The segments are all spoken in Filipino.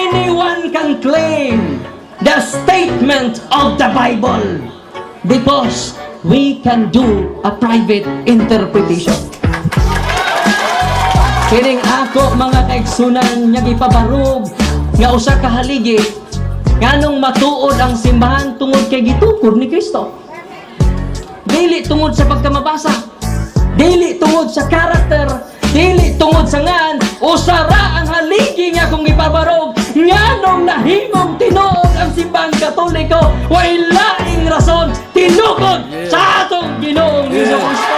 anyone can claim the statement of the Bible because we can do a private interpretation. Kining ako mga kaigsunan nga gipabarog nga usa ka haligi nganong matuod ang simbahan tungod kay gitukod ni Kristo. Dili tungod sa pagkamabasa, dili tungod sa karakter, dili tungod sa ngan, usara ang haligi nga kung ipabarog nganong nahimong tinuod ang simbahang Katoliko way laing rason tinukod sa atong Ginoong Hesukristo.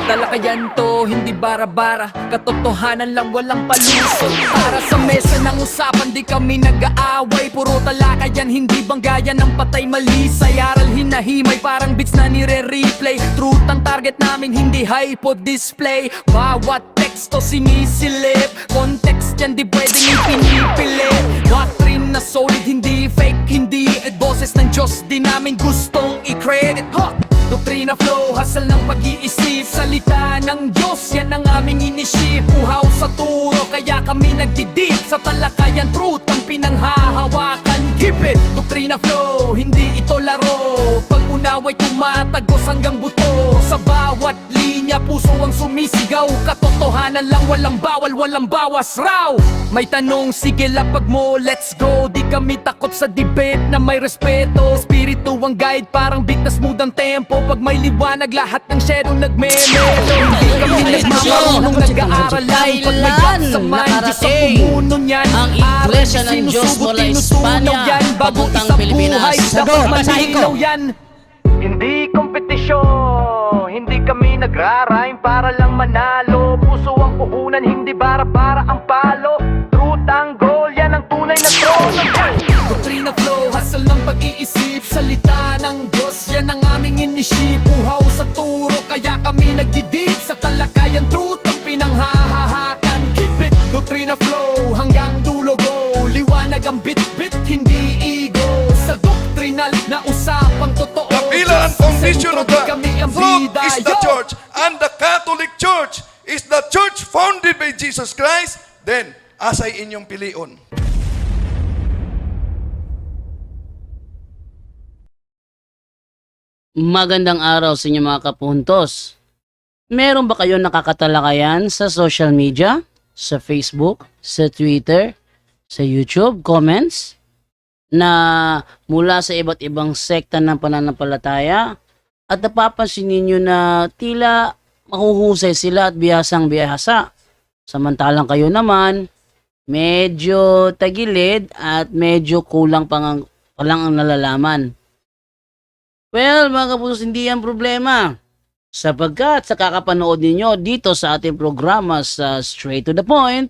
Talakayan to, hindi bara-bara, katotohanan lang walang palusot. Para sa mesa ng usapan, di kami nag-aaway. Puro talakayan, hindi banggayan ng patay malisay. Aral hinahimay, parang beats na nire-replay. Truth ang target namin, hindi hypo display. Bawat teksto sinisilip, context yan di pwedeng ipinipilit. Doctrine na solid, hindi fake, hindi boses ng Diyos, di namin gustong i-credit. Doktrina flow, hasal ng pag-iisip, salita ng Diyos, yan ang aming inisip. Uhaw sa turo, kaya kami nagdidip sa talakayan, truth ang pinanghahawakan. Keep it! Doktrina flow, hindi ito laro. Pag-unaway tumatagos hanggang buto. Sa bawat linya, puso ang sumisigaw. Katotohanan lang, walang bawal, walang bawas raw. May tanong, sige lapag mo, let's go. Di kami takot sa debate na may respeto. Espiritu ang guide, parang beat na smooth ang tempo. Pag may liwanag, lahat ng shadow nagme-melo. Hindi kami nagmamarunong nag-aaral lang. Pag may gap sa mind, Diyos ang pumuno niyan. Ang Iglesia ng Diyos mula Espanya papuntang Pilipinas. Dapat malinaw yan. Hindi kompetisyon, hindi kami nagrarime para lang manalo. Puso ang puhunan, hindi bara-bara ang palo. Truth ang goal, yan ang tunay na trono. Doktrina flow, hasal ng pag-iisip, salita ng Diyos, yan ang aming inisip. Uhaw sa turo, kaya kami nagdidip sa talakayan, truth ang pinanghahahakan. Keep it, doktrina flow, hanggang dulo go. Liwanag ang bit-bit, hindi ego. Sa doktrinal na usapang totoo, Kapilan foundation of the kami ang truth bida. is the church, and the Catholic Church is the church founded by Jesus Christ. Then, asay inyong pilion. Magandang araw sa inyo mga kapuntos. Meron ba kayo nakakatalakayan sa social media? Sa Facebook, sa Twitter, sa YouTube, comments? Na mula sa iba't ibang sekta ng pananampalataya at napapansin ninyo na tila mahuhusay sila at bihasang bihasa. Samantalang kayo naman, medyo tagilid at medyo kulang pa lang ang nalalaman. Well, mga kapusos, hindi yan problema. Sapagkat sa kakapanood ninyo dito sa ating programa sa Straight to the Point,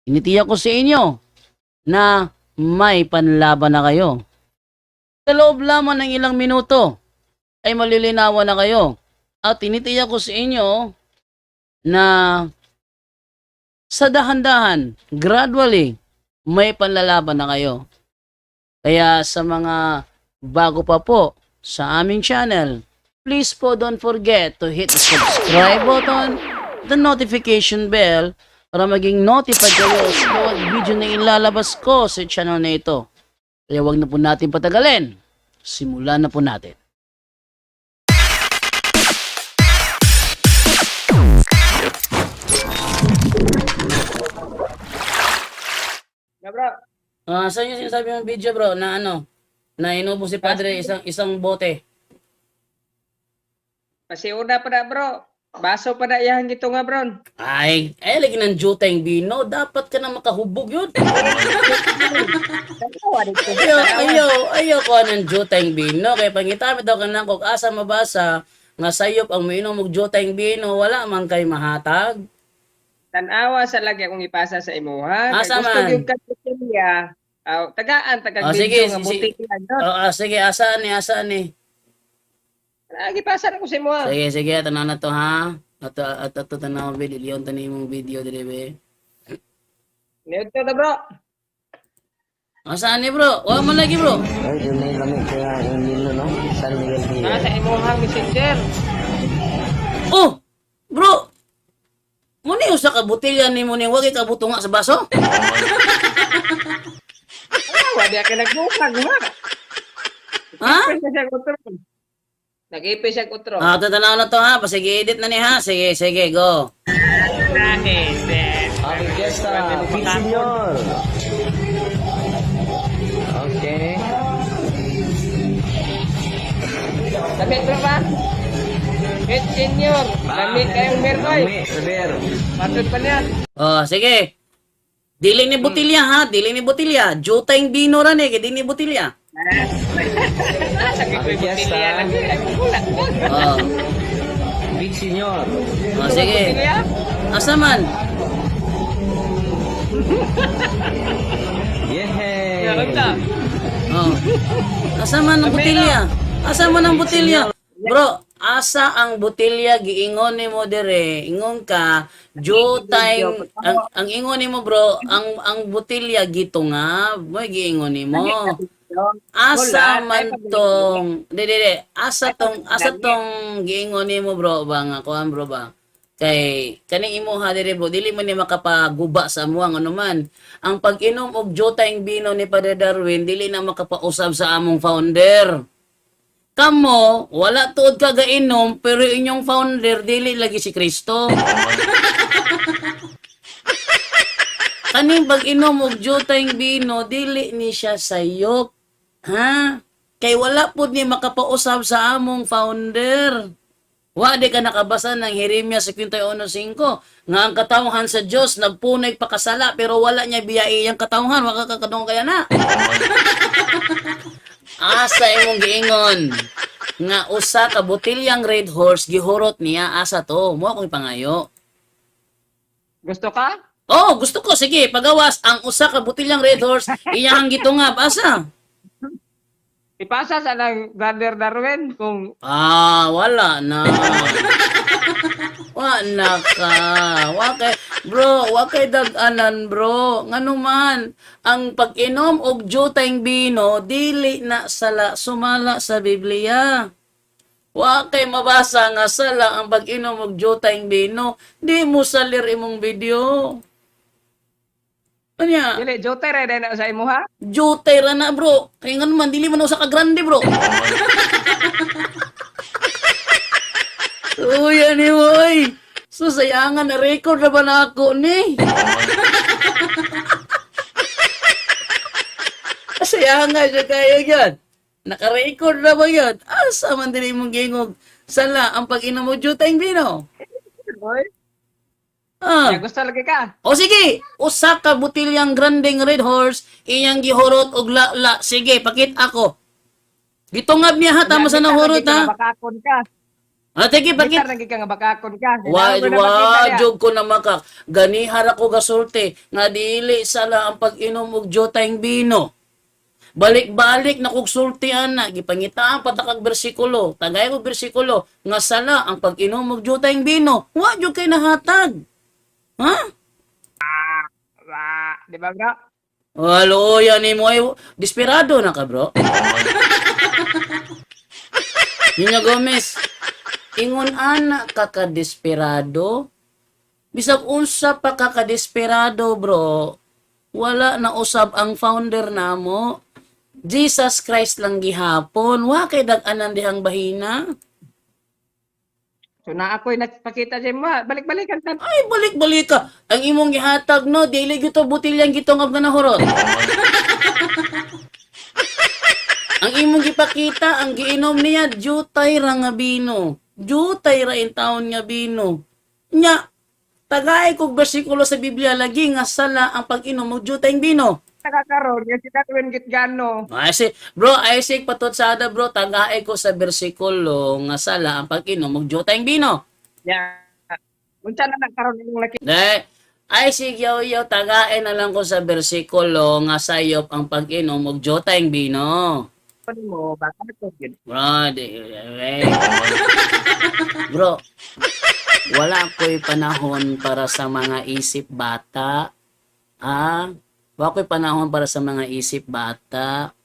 initiyak ko sa inyo na may panlaban na kayo. Sa loob lamang ng ilang minuto ay malilinawan na kayo. At tinitiyak ko sa inyo na sa dahan-dahan, gradually, may panlalaban na kayo. Kaya sa mga bago pa po sa aming channel, please po don't forget to hit the subscribe button, the notification bell, para maging notified kayo sa bawat video na ilalabas ko sa channel na ito. Kaya wag na po natin patagalin. Simulan na po natin. Na bro, Saan yung sinasabi mong video bro na ano? Na inubo si Padre isang bote. pasiuna pa na bro. Baso pa na yan gito nga bro. Ay lagi ng juteng bino. Dapat ka na makahubog yun. Ayaw ko ng juteng bino. Kaya pangitami daw ka na kung asa mabasa nga sayop ang mainom og juteng bino. Wala man kay mahatag. Tanawa sa lagi akong ipasa sa imuha. Asa Gusto man? yung katilya. Tagaan, Sige, nga buti yan. sige, asaan ni? Lagi pasa na ko sa imuha. Sige, tanaw na to ha. Ato tanaw video, liyon tani mong video dire be. Niyot na bro. Asaan ni bro? Wa man lagi bro. Ay, doon na yung lamig kaya yung nilo, no? San Miguel Rio. Nasa imuha messenger. Oh! Bro! Mo Muna yung sa kabutilya ni mo ni wag ikabuto nga sa baso. Wala ka nagbukag, ha? Ha? Nag-ipis siya utro. Nag-ipis siya utro. Ah, tatanaw na to ha. Sige, edit na ni ha. Sige, sige, go. Happy Fiesta, Pete Senior. Okay. Lamit bro ba? Pit senior. Lamit kayong merkoy. Saber. Matod pa niya. Oh, sige. Dili ni botilya ha, dili ni botilya. Jutay bino ran eh, di ni botilya. Sabi ko yung butilya lang. Oh, Pete Senior. oh sige. Asa man? Yehey. Oh. Asa man ang botilya? Asa man ang botilya? Bro, asa ang botilya giingon nimo dire? Ingon ka, jutay ang ingon nimo bro, ang botilya gitunga, mo giingon nimo. Asa man tong asa tong giingon nimo bro ba nga kuan bro ba? Kay kaning imo ha dire bro, dili man ni makapaguba sa amo ang ano man. Ang pag-inom og jutay bino ni Padre Darwin dili na makapausab sa among founder. Kamo, wala tuod ka gainom, pero inyong founder, dili lagi si Kristo. Kaning pag-inom og jutay bino, dili ni siya sayop. Ha? Kay wala po ni makapausab sa among founder. Wa di ka nakabasa ng Jeremias 51:5 nga ang katawhan sa Dios nagpunay pakasala pero wala niya biyai ang katawhan wa ka kakadong kaya na. Asa imong giingon nga usa ka botilyang Red Horse gihurot niya asa to mo akong pangayo. Gusto ka? Oh, gusto ko sige pagawas ang usa ka botilyang Red Horse iyang gitungab asa. Ipasa sa ng Brother Darwin kung Wala na. Wala ka. Wakay dag-anan bro. Ngano man, ang pag-inom og jutay bino, dili na sala sumala sa Biblia. Wakay mabasa nga sala ang pag-inom og jutay bino, di mo salir imong video. Anya? dili jote ra na sa imo ha. Jutay ra na bro. Kaya nga naman, dili man usa ka grande bro. Uy, ani mo oy. Susayangan na record na ba na ako ni? Sayangan siya kaya yan. Naka-record na ba yan? Asa man din mong gingog. Sala, ang pag-inom mo jutay bino. Boy, Ah. gusto lagi ka. O sige, usa ka botilyang grandeng Red Horse, iyang gihurot og la. Sige, pakit ako. Gitungab niya ha, tama sa nahurot ha. Bakakon ka. Sige, pakit. Gitar lagi ka nga bakakon ka. Jog ko na makak. Ganihar ako gasulti, nga dili sala ang pag-inom og jutay bino. Balik-balik na kog sultian na, gipangitaan patakag bersikulo, tagay og bersikulo, nga sala ang pag-inom og jutay bino. Wa jud kay nahatag. Ha? Di ba bro? Halo, yan ni mo ay desperado na ka, bro. Ninya Gomez, ingon ana ka desperado. Bisag unsa pa ka desperado, bro. Wala na usab ang founder namo. Jesus Christ lang gihapon. Wa kay dag-anan dihang bahina. So na ako'y nagpakita sa imo ha. Balik-balikan ka. Ay, balik-balik ka. Ang imong gihatag, no, dili gito butilyang gitongab nga nahurot. Ang imong gipakita, ang giinom niya, jutay ra nga bino. Jutay ra in taon nga bino. Nya, tagay kog bersikulo sa Biblia lagi nga sala ang pag-inom og jutay bino. Nakakaroon, yung si Darwin Gitgano. Ay sig patutsada bro, tagay ko sa bersikulo nga sala ang pag-inom og jutay bino. Yeah. Unsa na nagkaroon yung laki. Ay sig yaw tagay na lang ko sa bersikulo nga sayop ang pag-inom og jutay bino. Mo, baka ito yun. Bro, wala ko'y panahon para sa mga isip bata. Wala ko'y panahon para sa mga isip bata.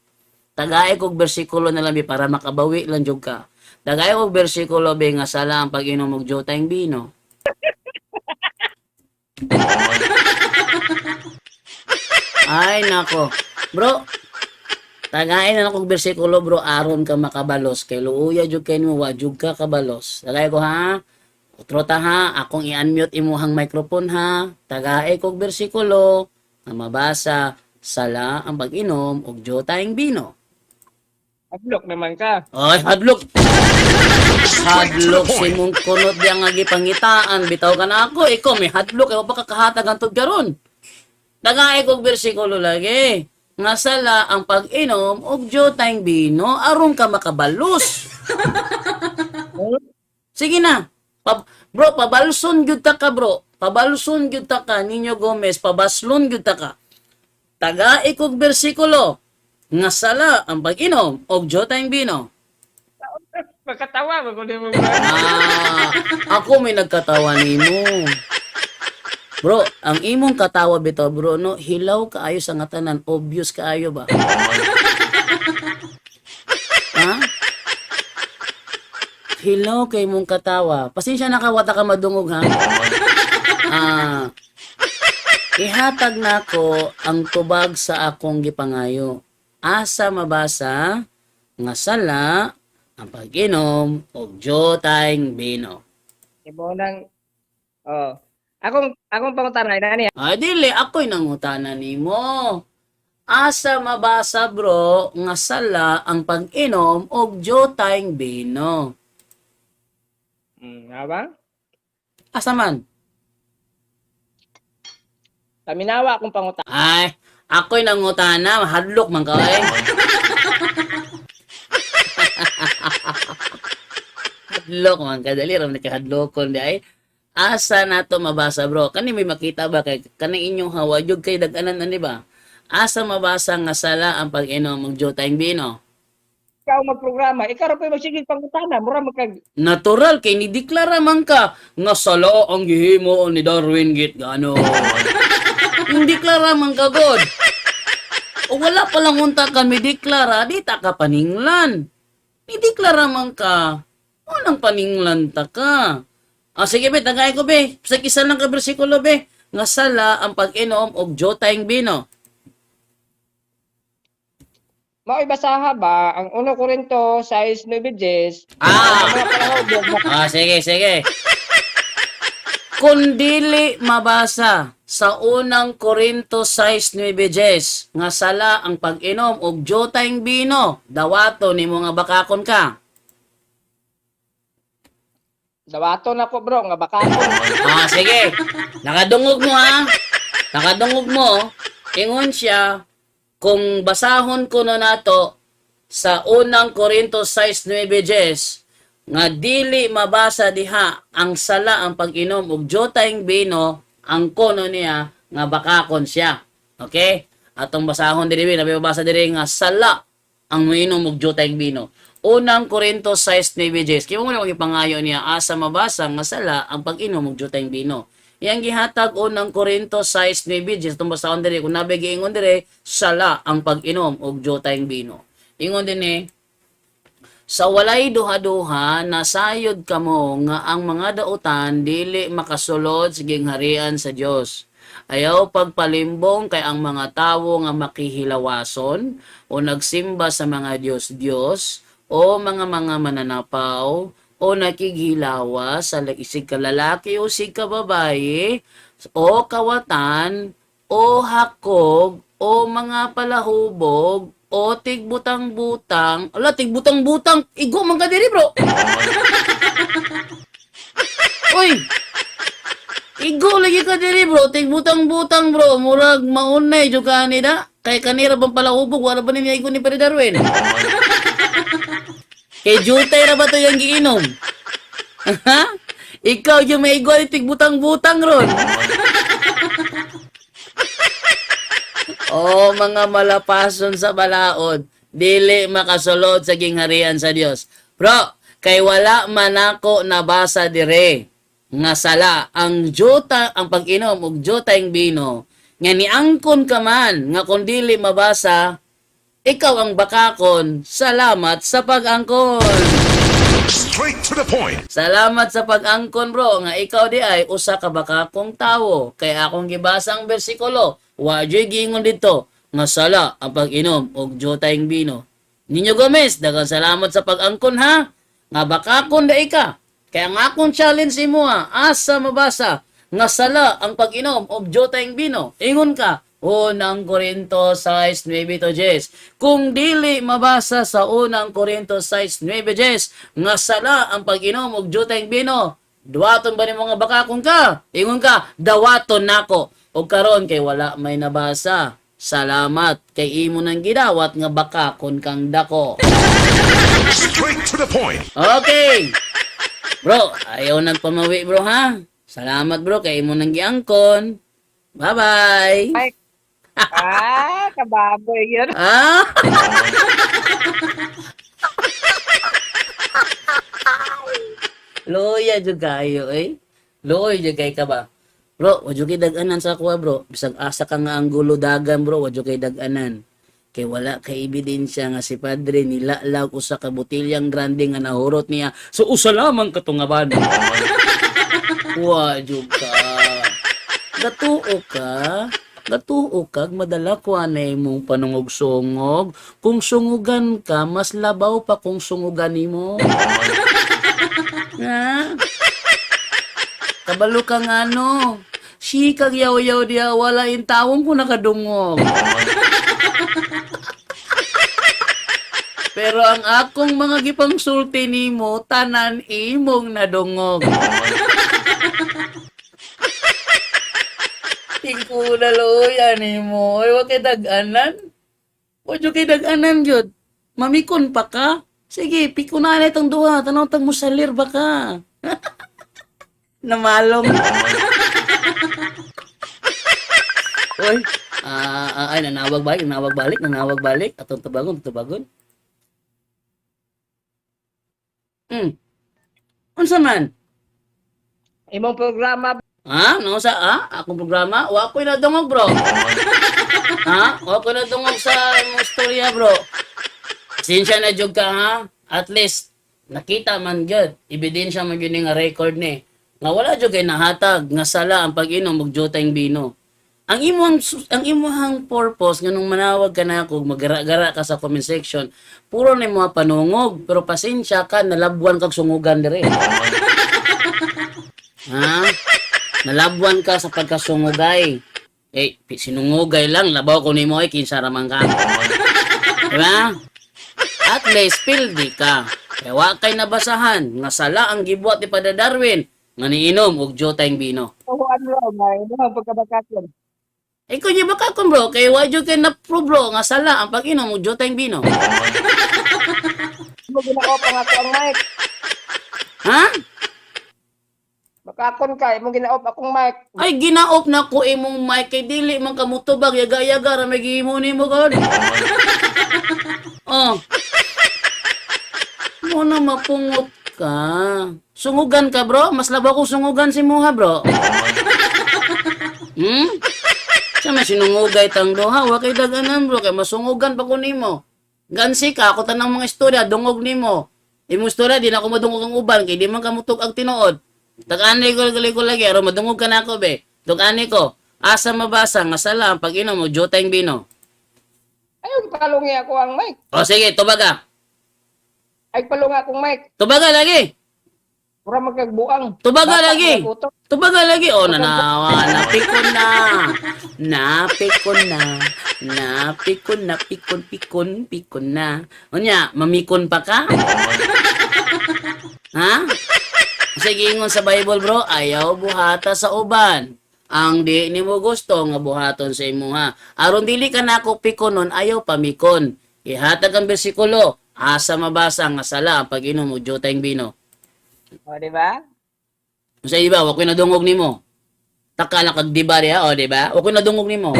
Tagay kog bersikulo na lang para makabawi lang jud ka. Tagay kog bersikulo nga sala ang pag-inom og jutay bino. Ay, nako. Bro, tagain na akong bersikulo, bro, aron ka makabalos. Kay luuya jud kay mo, wa jud ka kabalos. Tagay ko ha. Utro ta ha, akong i-unmute imuhang microphone ha. Tagay kog bersikulo na mabasa sala ang pag-inom og jotayng bino. Ablok naman ka. Ay, hadlok. Hadlok si mong kunot diya nga gipangitaan. Bitaw ka na ako. Ikaw may hadlok. Ikaw pa kakahatag ang karon. Tagay kog bersikulo lagi. Nga sala ang pag-inom og jotayng bino aron ka makabalos. Sige na. Bro, pabalson gyud ta ka, bro. Pabalson gyud ta ka, Ninyo Gomez. Pabaslon gyud ta ka. Tagay kog bersikulo. Nga sala ang pag-inom og jotayng bino. Pagkatawa ko di mo. Ako may nagkatawa nimo. Bro, ang imong katawa bitaw, bro, no, hilaw kaayo sa nga tanan, obvious kaayo ba? Ha? Hilaw kay mong katawa. Pasensya na ka, wata ka madungog, ha? Ihatag na ko ang tubag sa akong gipangayo. Asa mabasa nga sala ang pag-inom og jotayng bino. Ibo nang akong pangutanay na niya. Ay, dili, ako'y nangutana nimo. Asa mabasa, bro, nga sala ang pag-inom og jotayng bino. Nga ba? Asa man? Taminawa akong pangutanay. Ay, ako'y nangutana, hadlok man ka, eh. Hadlok man ka, dali, ram na kahadlokon, di ay. Asa na to mabasa, bro? Kani may makita ba kay kani inyong hawajog kay dag-anan ani ba? Asa mabasa nga sala ang pag-inom og jotayng bino? Ikaw magprograma, ikaw ra pa magsigig pangutana, mura magkag Natural kay ni deklara man ka nga sala ang gihimo ni Darwin git gano. Hindi deklara man ka god. O wala pa lang unta kami deklara, di ta ka paninglan. Ni deklara man ka. Walang paninglan ta ka. Sige be, tagay ko be. Sa isa lang ka bersikulo be. Nga sala ang pag-inom og jotayng bino. mao ibasaha ba ang 1 Korinto 6:9. Sige, sige. Kung dili mabasa sa unang Korinto 6:9 nga sala ang pag-inom og jotayng bino, dawato nimo nga bakakon ka. Dawaton ako bro, nga bakakon. Sige. Nakadungog mo ha. Nakadungog mo. Ingon siya, kung basahon ko na nato sa unang Korinto 6:9 nga dili mabasa diha ang sala ang pag-inom og jotayng bino, ang kono niya nga bakakon siya. Okay? Atong basahon diri nabibasa diri nga sala ang minom og jotayng bino. Unang Korinto 6:9. Kaya mo na ipangayo niya asa mabasa nga sala ang pag-inom og jotayng bino. Iyang gihatag unang Korinto 6:9. Itong basahon diri kung nabe giingon diri sala ang pag-inom og jotayng bino. Ingon din sa walay duha-duha nasayod kamo nga ang mga dautan dili makasulod sa gingharian sa Dios. Ayaw pagpalimbong kay ang mga tawo nga makihilawason o nagsimba sa mga Diyos o mga mananapaw o nakighilawa sa isig ka lalaki o sig ka babaye o kawatan o hakog o mga palahubog o tigbutang-butang. Ala, tigbutang-butang. Igo man ka diri, bro. Uy! Igo lagi ka diri, bro. Tigbutang-butang, bro. Murag maunay, dyo ka nila. Kay kanira bang palahubog, wala ba niya igo ni Pere Darwin? Kay jutay na ba ito yung giinom? Ha? Ikaw yung may igo ni tigbutang-butang, ron. O mga malapason sa balaod, dili makasulod sa gingharian sa Dios. Bro, kay wala man ako nabasa dire nga sala ang pag-inom og jotayng bino nga niangkon ka man nga kun dili mabasa, ikaw ang bakakon. Salamat sa pag-angkon. Straight to the point. Salamat sa pag-angkon bro nga ikaw di ay usa ka baka kong tawo kay akong gibasang bersikulo wa joy gingon dito nga sala ang pag-inom og jotayng bino. Ninyo Gomez, daghang salamat sa pag-angkon ha. Nga baka kon da ka. Kaya ang akong challenge imo ha, asa mabasa nga sala ang pag-inom og jotayng bino. Ingon ka, Unang Korinto 6:9-10. Kung dili mabasa sa Unang Korinto 6:9-10 nga sala ang pag-inom og jotayng bino, duwaton ba ni mga bakakon ka? Ingon ka, dawaton nako. Og karon kay wala may nabasa. Salamat kay imo nang gidawat nga bakakon kang dako. Straight to the point. Okay. Bro, ayaw nang pamawi bro ha. Salamat bro kay imo nang giangkon. Bye-bye. Mike. Kababoy yun. Ah? Loya jud kayo eh. Loy jud kay ka ba? Bro, wadyo kay dag-anan sa kuha bro. Bisag asa ka nga ang gulo dagan bro, wadyo kay dag-anan. Kay wala kay ebidensya nga si padre nilalaw usa ka botilyang grande nga nahurot niya. So usa lamang katungaban. Wadyo ka. Gatuo ka. Gatuo kag madala ko anay mong panungog-sungog. Kung sungugan ka, mas labaw pa kung sungugan nimo. Ha? Kabalo ka nga no. Si kag yaw-yaw diya, wala in tawong ko nakadungog. Pero ang akong mga gipangsulti nimo, tanan imong nadungog. Tingko na loya nimo. Ay, wag kay dag-anan. Wag kay dag-anan, jud. Mamikon pa ka? Sige, pikunan itong duha. Tanaw tang musalir ba ka? Namalong. Oy, ay, nanawag balik. Atong tubagon. Unsa man? Imong programa. Ha? Ano sa, akong programa? Wa ko'y nadungog, bro. Ha? Wa ko'y nadungog sa imong storya, bro. Sinsya na jud ka, ha? At least, nakita man gyud. Ebidensya man gyud nga record ni. Nga wala jud kay nahatag, nga sala ang pag-inom og jotayng bino. Ang imong purpose nganong manawag ka na ako, magara-gara ka sa comment section, puro na mga panungog, pero pasensya ka, nalabuan kag sungugan dire. Ha? Nalabuan ka sa pagkasungugay. Sinungugay lang, labaw ko nimo ay kinsa raman ka. Diba? At least pildi ka. Kaya wa kay nabasahan nga sala ang gibuhat ni Padre Darwin nga niinom og jotayng bino. Ano, may pagkabakasyon. Kung di ba ka bro, kay wa jud kay na-prove bro nga sala ang pag-inom og jotayng bino. Mo ginaopa nga ako ang mic. Ha? Bakakon ka, imong ginaop akong mic. Ay ginaop na ko imong mic kay dili man ka mutubag yaga-yaga ra may gihimo nimo god. Oh. Mo na mapungot ka. Sungugan ka bro, mas labaw kung sungugan si Muha bro. Sa may sinungugay tang duha, wa kay daganan bro, kay masungugan pa ko nimo. Gansi ka, ako tanang mga istorya, dungog nimo. Imong istorya, di na ako madungog ang uban, kay di man kamutog ang tinuod. Tag-ani ko lagi, aron madungog ka na ako be. Tug-ani ko, asa mabasa, nga sala, ang pag-inom mo, jotayng bino. Ayun, palungi ako ang mic. O sige, tubaga. Ay, palungi akong mic. Tubaga lagi. Pura magkagbuang. Tubaga Bata lagi. ko utok. Tubaga lagi. O, nanawa. Napikon na. Pikon na. O niya, mamikon pa ka? Ha? Sige, ingon sa Bible bro, ayaw buhata sa uban. Ang di ni mo gusto nga buhaton sa imo ha. Aron dili ka nako pikonon, ayaw pamikon. Ihatag ang bersikulo, asa mabasa nga sala ang pag-inom og jotayng bino. O, di ba? Sa iba, wa ko'y nadungog nimo. Taka lang kag diba diha, o di ba? Wa ko'y nadungog nimo.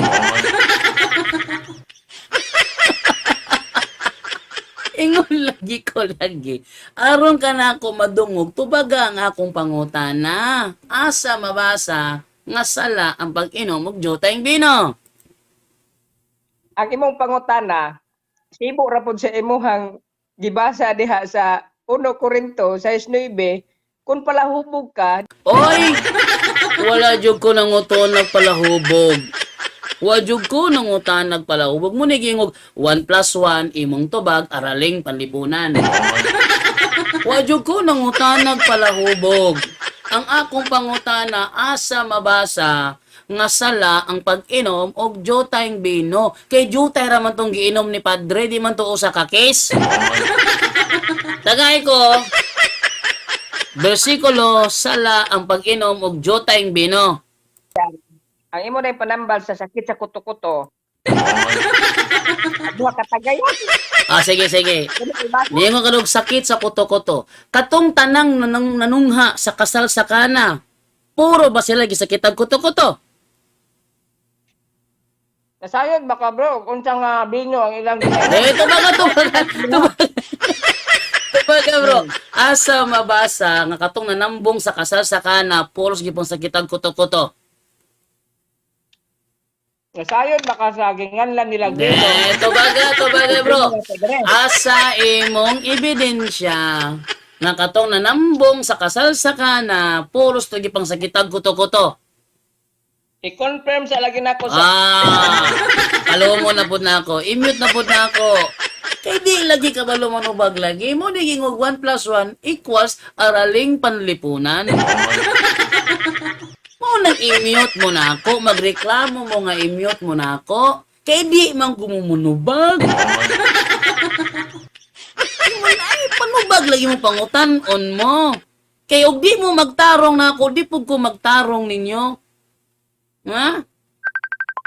Ingon lagi ko lagi. Aron ka na ako madungog, tubaga ang akong pangutana. Asa mabasa nga sala ang pag-inom og jotayng bino. Ang imong pangutana, sibo ra pud sa imuhang gibasa diha sa 1 Corinto 6:9, kung palahubog ka, Oy! Wala jud ko nang uton nagpalahubog. Wa jud ko nang utan nagpalahubog. Mo nigingog 1 plus 1 imong tubag araling panlipunan. Wa jud ko nang utan nagpalahubog. Ang akong pangutana asa mabasa nga sala ang pag-inom og jotayng bino. Kay jotay ra man tong giinom ni Padre, di man to usa ka case. Tagay ko. Bersikulo, sala ang pag-inom og jotayng bino. ang imo na panambal sa sakit sa kuto-kuto. Adwa katagayan. Ah, sige, sige. Niyo ka og sakit sa kuto-kuto. Katong tanang nanungha sa kasal sa kana. Puro ba sila gisakitan kuto-kuto? Nasayod baka bro, unsang binyo ang ilang Ito baga bro. Asa mabasa nga katong nanambong sa kasal sa kana, puro gipong sakitan kuto-kuto. Nasayod baka sa gingan lang nilang binyo. Ito baga bro. Asa imong ebidensya nga katong nanambong sa kasal sa kana, puros to gipang sakitan kuto-kuto. I-confirm sa lagi nako sa Kalomo na po na ako. I-mute na po na ako. Kay di lagi ka ba lumanubag lagi? Mo naging 1 plus 1 equals araling panlipunan. Mo nang i-mute mo na ako. Magreklamo mo nga i-mute mo na ako. Kay di man gumumunubag. Ay, panubag lagi mo pangutan-on mo. Kay og di mo magtarong na ako, di po ko magtarong ninyo. Ha?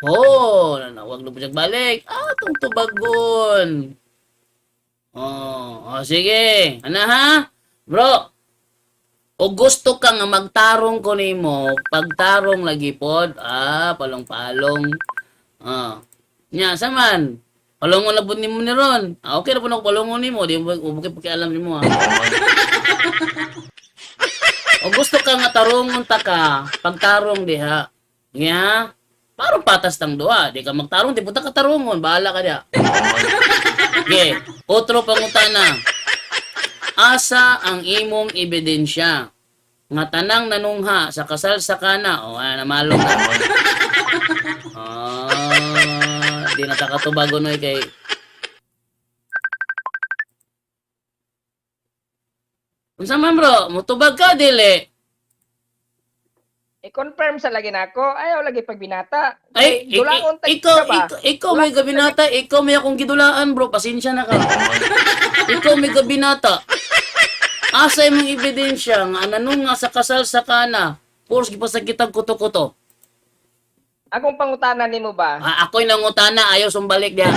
Oh, nanawag na po siya balik. Itong tubagon. Sige. Ano ha? Bro, o gusto ka nga magtarong ko nimo, pagtarong lagi pod, palong-palong. Nya, saman? Palongon na po nimo ni Ron. Okay na po na palongon nimo, di mo pakialam nimo ha. O gusto ka nga tarongon ta ka, pagtarong diha. Nga, parang patas tang duha. Di ka magtarong, di punta ka tarungon. Bahala ka diya. Okay, otro pangutana. Asa ang imong ebidensya nga tanang nanungha sa kasal sa kana? Namalong na. Di na takatubago noy kay unsa man bro, mutubag ka dili. i-confirm sa lagi nako. Ayaw lagi pagbinata. Ay, Dulaon ta ikaw may gabinata, ikaw may akong gidulaan bro, pasensya na ka. Ikaw may gabinata. Asa imong ebidensya nga nanung nga sa kasal sa kana, puros gipasakitag kuto-kuto. Akong pangutanan nimo ba? Ako'y nangutana, ayaw sumbalik diya.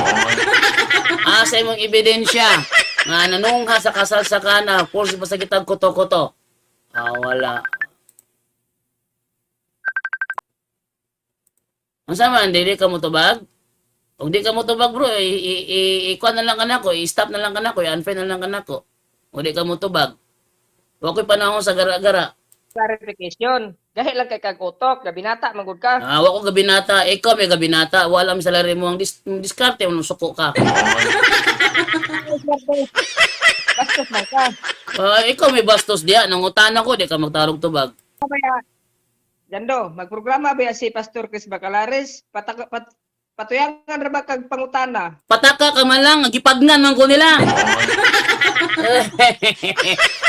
Asa imong ebidensya nga nanung nga sa kasal sa kana, puros gipasakitag kuto-kuto. Wala. Unsa man, dili ka motubag? Kung di ka motubag bro, ikuan na lang kanako, i-stop na lang kanako, i-unfriend na lang kanako. O di ka motubag. Wa ko'y panahon sa gara-gara. Clarification. Dahil lang kay kagutok, gabinata magud ka. Wa ko gabinata, ikaw may gabinata, wala mi salary mo ang diskarte mo suko ka. Bastos man ka. Ikaw may bastos diya, nangutana ko di ka magtarong tubag. Kaya Jando, magprograma ba si Pastor Chris Bacalares? Patuyangan ra ba kag pangutana? Pataka ka man lang, gipagnan man ko nila.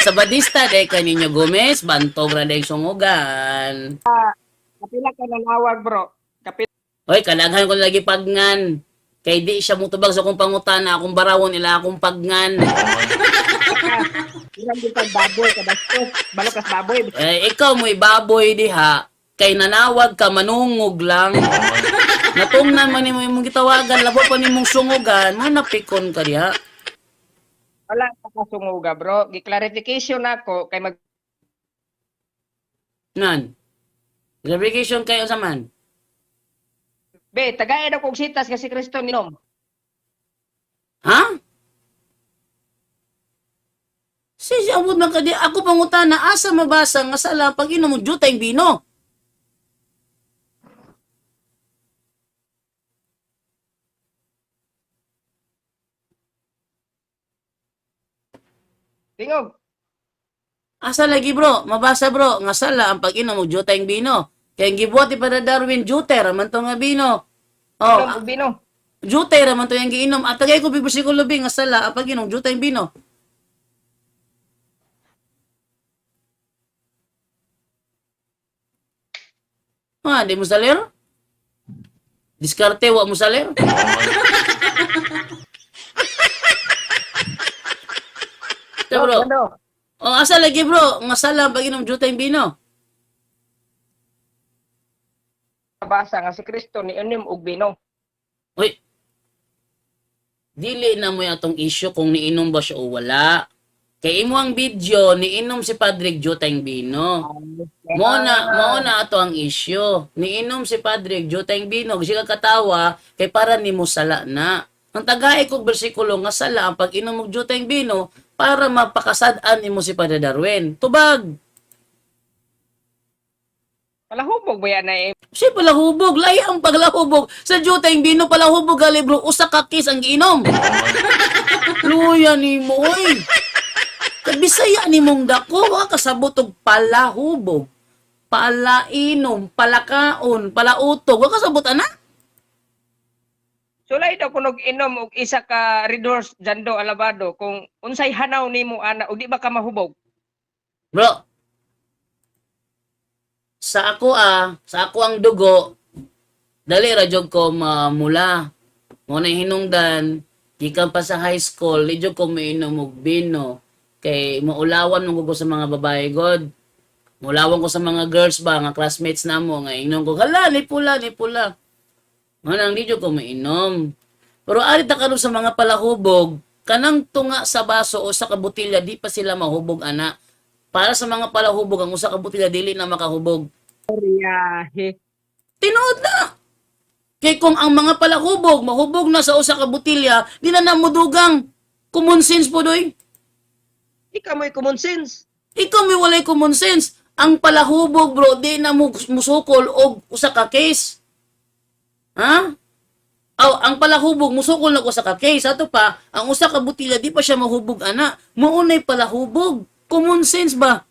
Sa badista day kaninyo Gomez, bantog ra day sungugan. Kapila ka nanawag bro. Kapila Hoy, kalaghan ko lagi pagngan. Kay di siya mutubag sa akong pangutana, akong barawon nila akong pagngan. Ilang din kag baboy ka bastos. Balokas baboy. Ikaw mo'y baboy diha, kay nanawag ka manungog lang. Natungnan man nimo imong gitawagan, labo pa nimong sungugan, mo napikon ka diha. Wala pa ka sunguga bro. Gi-clarification ako kay mag Nan. Clarification kayo sa man. Be, tagay na kog sitas nga si Kristo minom. Ha? Abot man ka di, ako pangutana, asa mabasa nga sala pag inom mo jutay bino? Tingog. Asa lagi bro, mabasa bro, nga sala ang pag-inom og jutay bino. Kaya gibuhat ni Padre Darwin juter man to nga bino. Oh, Inom og bino. jutay ra man to yung giinom. At tagay ko bersikulo B nga sala ang pag-inom jutay bino. Di mo saler? Diskarte wa mo saler? Ito bro. Jando. O asa lagi bro, nga sala ang pag-inom jutay bino. Basa nga si Kristo ni inom og bino. Uy, dili na mo atong issue kung niinom ba siya o wala. Kay imo ang video, niinom si Padre Jutay Bino. Mo na ato ang issue. Niinom si Padre Jutay Bino, siya katawa, kay para nimo sala na. Ang tagay kog bersikulo nga sala ang pag-inom og Jutay Bino para mapakasad-an nimo si Padre Darwin. Tubag. Palahubog ba yan na eh? Siya palahubog, lahi ang paglahubog. Sa Jutay Bino palahubog gali bro, usa ka kiss ang giinom. Luya ni mo oy. Bisaya ni mong dako, wa kasabot og palahubog, palainom, palakaon, palautog, wa kasabot ana? Sulay daw kunog inom og isa ka Redors Jando Alabado kung unsay hanaw nimo ana og di ba ka mahubog? Bro, sa ako ang dugo, dali ra jud ko mamula. Mo na hinungdan, gikan pa sa high school, di jud ko mainom og bino. Kay maulawan mo ko sa mga babae god. Maulawan ko sa mga girls ba, nga classmates na mo, nga inom ko, hala, ni pula. Manang di jud ko mainom. Pero ari ta karon sa mga palahubog, kanang tunga sa baso o sa kabutilya, di pa sila mahubog ana. Para sa mga palahubog, ang usa ka butilya dili na makahubog. Riyahe. Tinuod na. Kay kung ang mga palahubog mahubog na sa usa ka butilya, di na namudugang. Common sense po doy. Ikaw may common sense. Ikaw may walay common sense. Ang palahubog bro, di na musukol og usa ka case. Ha? Ang palahubog musukol na usa ka case. Ato pa, ang usa ka butilya di pa siya mahubog ana. Maunay palahubog. Common sense ba?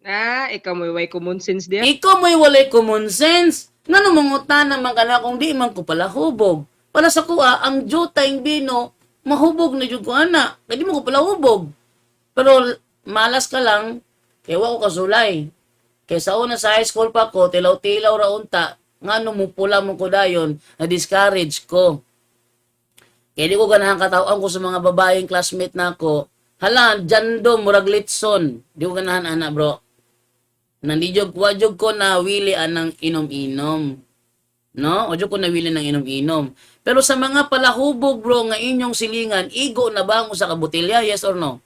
Ikaw may common sense diya. Ikaw may walay common sense. Ngano mangutan naman ka na kung di man ko palahubog. Para sa kuha, ang jutay bino, mahubog na jud ko ana. Kaya di mo ko palahubog. Pero malas ka lang, kaya wa ko kasulay. Kaya sa una sa high school pa ko, tilaw-tilaw ra unta, ngano mo pula mo ko dayon, na-discourage ko. Kaya di ko ganahan katawang ko sa mga babaeng classmate na ako, hala, jando, murag litson. Di ko ganahan ana bro. Nandijog, wajog ko na wili anang inom-inom. No? Wajog ko na wili ng inom-inom. Pero sa mga palahubog bro, nga inyong silingan, igo na ba ang usa ka botelya? Yes or no?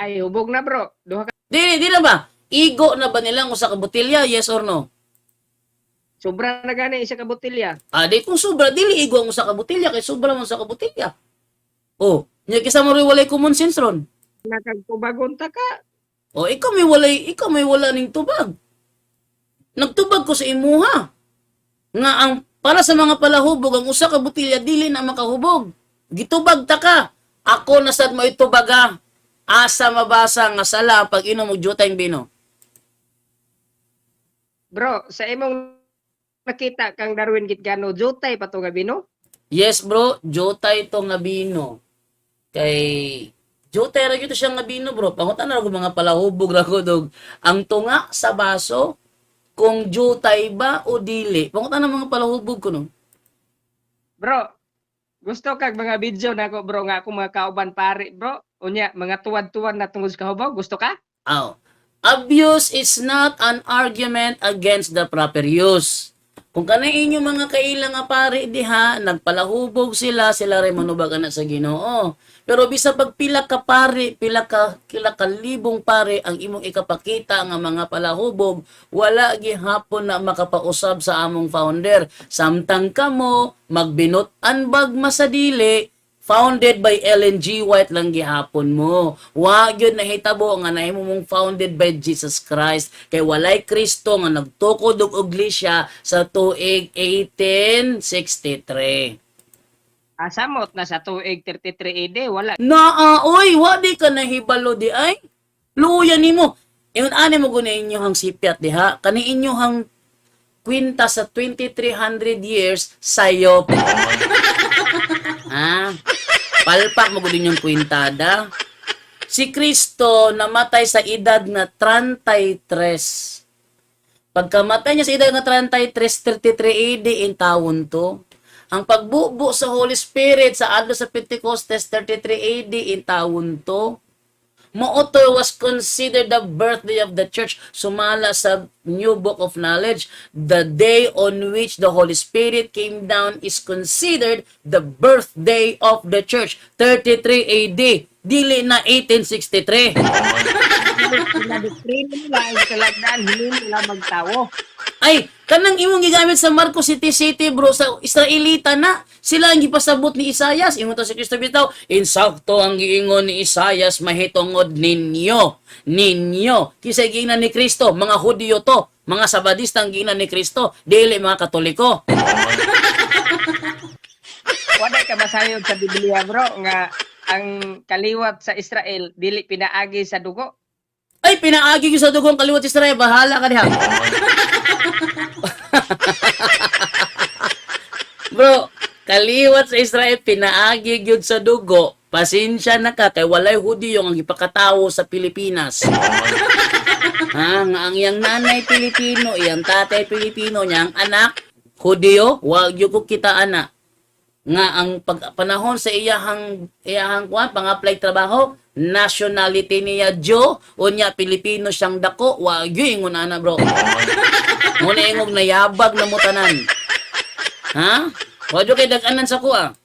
Ay, hubog na bro. Duha ka. Di na ba? Igo na ba nilang usa ka botelya? Yes or no? Sobra na gani isa ka botelya. Di kung sobra, dili igo ang usa ka botelya, kay sobra man usa ka botelya. Oh, nya kisa mo rin walay common sense ron. Nakagtubagon ta ka. Oh, ikaw may wala ning tubag. Nagtubag ko sa imuha. Nga ang para sa mga palahubog, ang usa ka botelya dili na makahubog. Gitubag ta ka. Ako na sad mo itubaga. Asa mabasa nga sala pag inom og jutay bino. Bro, sa imong nakita kang Darwin Gitgano, jutay pa to nga bino? Yes bro, jutay to nga bino. Kay jutay ra gyud siya nga bino bro. Pangutan na ko mga palahubog ra ko dog. Ang tunga sa baso kung jutay ba o dili. Pangutan na mga palahubog ko no. Bro, gusto kag mga video na ako bro nga ako mga kauban pare bro. Unya, mga tuwad-tuwad na tungod sa kahubaw, gusto ka? Oh. Abuse is not an argument against the proper use. Kung kanay inyo mga kailang nga pare diha, nagpalahubog sila rin manubag na sa Ginoo. Pero bisa pag pila ka pare, pila ka libong pare ang imong ikapakita nga mga palahubog, wala gihapon na makapausab sa among founder. Samtang kamo magbinot-an bag masadili, founded by Ellen G. White lang gihapon mo. Wa gyud nahitabo nga nahimo mong founded by Jesus Christ. Kay walay Kristo nga nagtukod og iglesia sa tuig 1863. Asamot na sa tuig 33 AD, wala. Oy, wadi ka nahibalo di ay. Luya nimo. Ingon ani mo guni inyohang sipiat diha. Kani inyohang kwinta sa 2300 years sayop. Ha? Palpak mo gud inyong kwintada. Si Kristo namatay sa edad nga 33. Pagkamatay niya sa edad nga 33, 33 AD in taon to. Ang pagbubo sa Holy Spirit sa adlaw sa Pentecostes 33 AD in taon to. Mooto was considered the birthday of the church. Sumala sa New Book of Knowledge, the day on which the Holy Spirit came down is considered the birthday of the church. 33 AD. Dili na 1863. Pinadoktrina nila ang kalagdaan, hindi nila magtawo. Ay, kanang imong gigamit sa Marcos City City, bro, sa Israelita na. Sila ang gipasabot ni Isayas. Ingon to si Kristo bitaw, insakto ang giingon ni Isayas, mahitungod ninyo. Kisay giingnan ni Kristo, mga Hudyo to, mga Sabadista ang giingnan ni Kristo, dili mga Katoliko. Wala ka masayod sa Biblia, bro, nga ang kaliwat sa Israel dili pinaagi sa dugo. Ay, pinaagi ko sa dugong kaliwat Israel, bahala ka diha. Bro, kaliwat sa Israel, pinaagi gyud sa dugo. Pasensya na ka, kay walay Hudyo ang ipakatawo sa Pilipinas. Nga ang iyang nanay Pilipino, iyang tatay Pilipino, niyang anak, Hudyo, wag gyud ko kita anak. Nga ang panahon sa iyahang pang-apply trabaho, nationality niya Joe, unya Pilipino siyang dako, wag gyud ingon ana bro. Muna ingog na yabag na mutanan. Ha? Wadyo kay dag-anan sa kuha.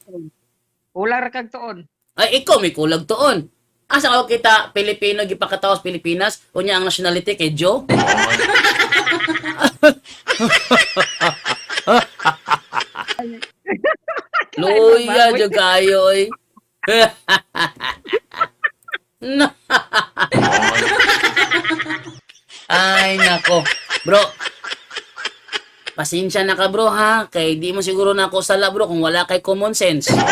Ular kag tuon. Ay, ikaw may kulag tuon. Asa ka kita Pilipino gipakatawas Pilipinas, unya ang nationality kay Joe? Luya jud kayo oy. Ay nako. Bro, pasensya na ka bro ha, kay di mo siguro na ako sala bro kung wala kay common sense. Wala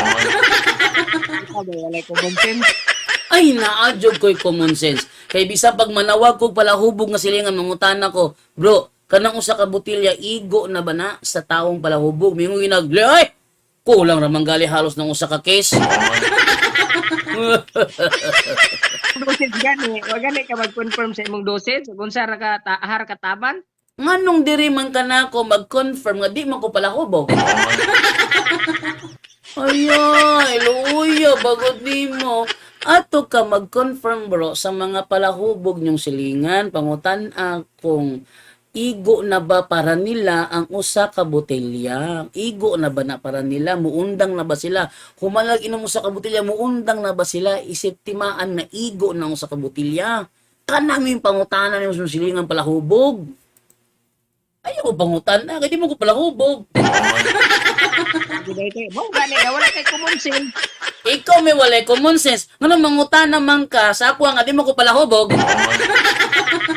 ko content. Ay naadjog ko'y common sense. Kay bisa pag manawag ko pala hubog nga silingan mangutana ko, bro, kanang usa ka botilya igo na ba na sa taong palahubog? Mingo ginagli ay. Kulang ra manggali halos ng usa ka case. Dosage gani, wa gani ka mag-confirm sa imong dosage kung sa ra ka ahar ka taban. Nganong diri man kanako mag-confirm nga di man ko palahubog? Ay, luya, bagod nimo. Ato ka mag-confirm bro sa mga palahubog nyong silingan, pangutan kung igo na ba para nila ang usa ka botelya? Igo na ba na para nila? Muundang na ba sila? Humalag inom usa ka botelya, muundang na ba sila? Isip timaan na igo na usa ka botelya? Kanami yung pangutanan yung silingan palahubog. Ayaw ko pangutan kaya di mo ko palahubog. Mo gani wala kay common sense. Ikaw may walay common sense. Ngano mangutan naman ka sa ako nga di mo ko palahubog.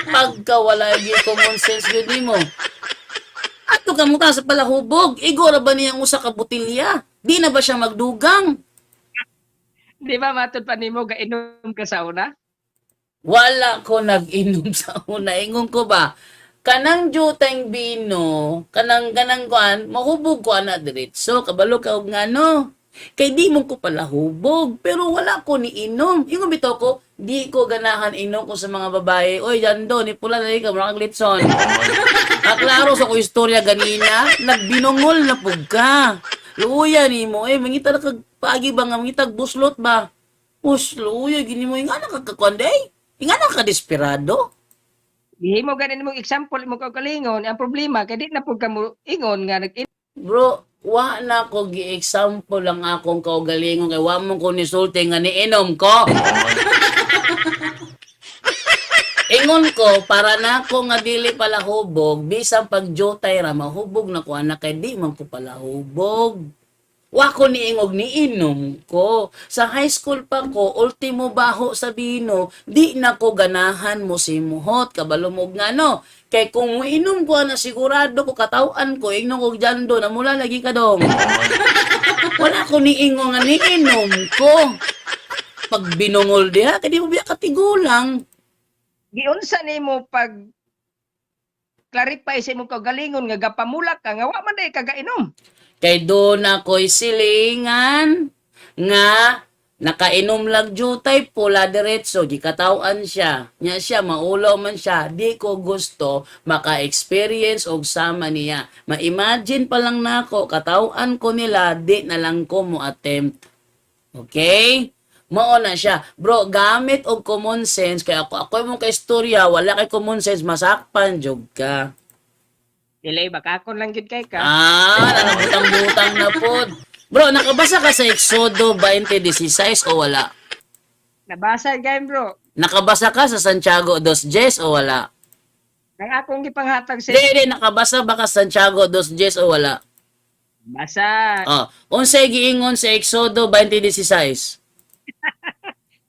Pagka wala gyud common sense gyud mo. Ato ka mo sa palahubog. Igo ra ba niyang usa ka botelya? Di na ba siya magdugang? Di ba matud pa nimo ga inom ka sa una? Wala ko nag-inom sa una. Ingon ko ba? Kanang jutang bino, kanang kuan, mahubog ko ana diretso, kabalo ka og ngano. Kay di mo ko pala hubog, pero wala ko ni inom. Ingon bitaw ko, di ko ganahan inom ko sa mga babae. Oy, jando, ni pula na ka, marang litson. Aklaro sa ko istorya ganina, nagbinungol na pug ka. Luya ni mo, mangita na kag pagi ba nga, mangitag buslot ba? Us, luya, gini mo, ingana ka kakwanday? Ingana ka desperado? Gihimo gani nimong example mo kalingon, ang problema kay di na pud ka mo ingon nga nag Bro, wa na ko gi-example lang akong kaugalingon kay wa mo ko nisulti nga niinom ko. Ingon ko para na ko nga dili pala hubog, bisan pag jotay ra mahubog na ko anak kay di man ko pala hubog. Wa ko niingog niinom ko. Sa high school pa ko, ultimo baho sa bino, di na ko ganahan mo simuhot, kabalumog nga no. Kay kung inom ko na sigurado ko katawan ko, ingnon ko dyan do, na mula lagi ka dong. Wala ko niingo nga niinom ko. Pag binungol diha, kadi mo biya katigulang. Giunsa nimo pag clarify sa imong kagalingon nga gapamulak ka nga wa man day kagainom. Kay doon ako'y silingan nga nakainom lang jutay pula diretso, gikatawan siya. Nya siya, maulaw man siya. Di ko gusto maka-experience og sama niya. Ma-imagine pa lang nako, katawan ko nila, di na lang ko mo attempt. Okay? Mao na siya. Bro, gamit og common sense, kay ako mo kay istorya, wala kay common sense, masakpan jud ka. Dili bakakon lang gid kay ka. Nanabutang-butang na pod. Bro, nakabasa ka sa Exodo 20:16 o wala? Nabasa game bro. Nakabasa ka sa Santiago 2:10 o wala? Nang akong gipanghatag sa Hindi, nakabasa ba ka sa Santiago 2:10 o wala? basa. Unsay giingon sa Exodo 20:16?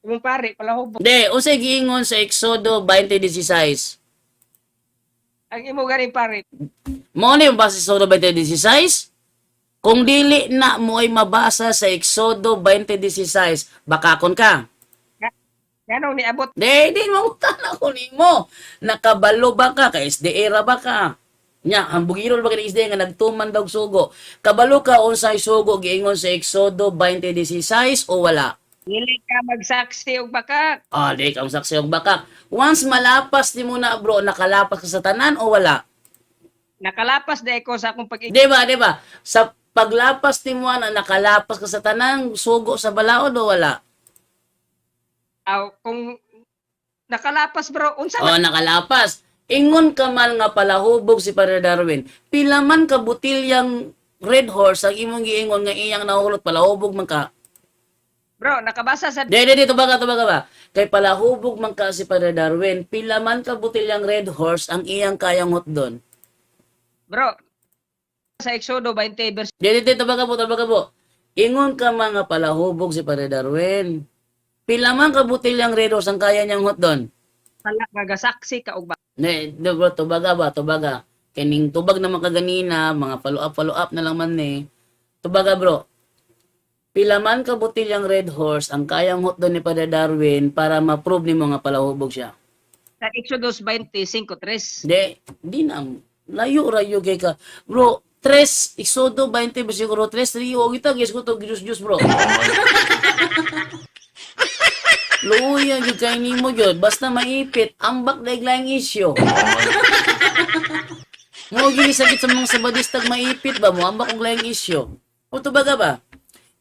Imong pare pala hubog. Hindi, unsay giingon sa Exodo 20:16? Ang imo ganing pare. Mo ni ba sa Exodo 20:16? Kung dili na mo ay mabasa sa Exodo 20:16, bakakon ka. Ganong niabot. Di mangutan ako nimo. Nakabalo ba ka? Ka SDA ra ba ka? Nya, ang bugiro ba ka ng SDA nga nagtuman daw sugo? Kabalo ka unsay sugo giingon sa Exodo 20:16 o wala? Dili ka magsaksi og baka. Di ka saksi og baka. Once malapas ni mo na bro, nakalapas ka sa tanan o wala? Nakalapas day ko sa akong pag Di ba? Sa paglapas ni mo na nakalapas ka sa tanan, sugo sa balaod o wala? kung nakalapas bro, unsa Nakalapas. Ingon ka man nga palahubog si Padre Darwin. Pila man ka butilyang Red Horse ang imong giingon nga iyang nahulot palahubog man ka. bro, nakabasa sa Di, tubaga ba? Kay palahubog man ka si Padre Darwin, pila man ka butilyang Red Horse ang iyang kayangot doon. bro sa Exodo 20 verse Di, tubaga po. Ingon ka man nga palahubog si Padre Darwin. Pila man ka butilyang Red Horse ang kaya niyang hot doon. pala nagasaksi ka og baka. Bro, tubaga. Kining tubag naman kaganina, mga follow up na lang man Tubaga bro. Pila man ka butilyang Red Horse ang kayang hot doon ni Padre Darwin para ma-prove ni mga palahubog siya. Sa Exodus 25:3. Di na. Layo kay ka. Bro, 3, Exodo 20, siguro 3, Rio, kita, guys ko to, Diyos, bro. Luya, yung kay ni mo yun. Basta maipit, ambak na iglayang isyo. Mo gini sakit sa mga sabadistag maipit ba mo, ambak og layang isyo. O tubaga ba?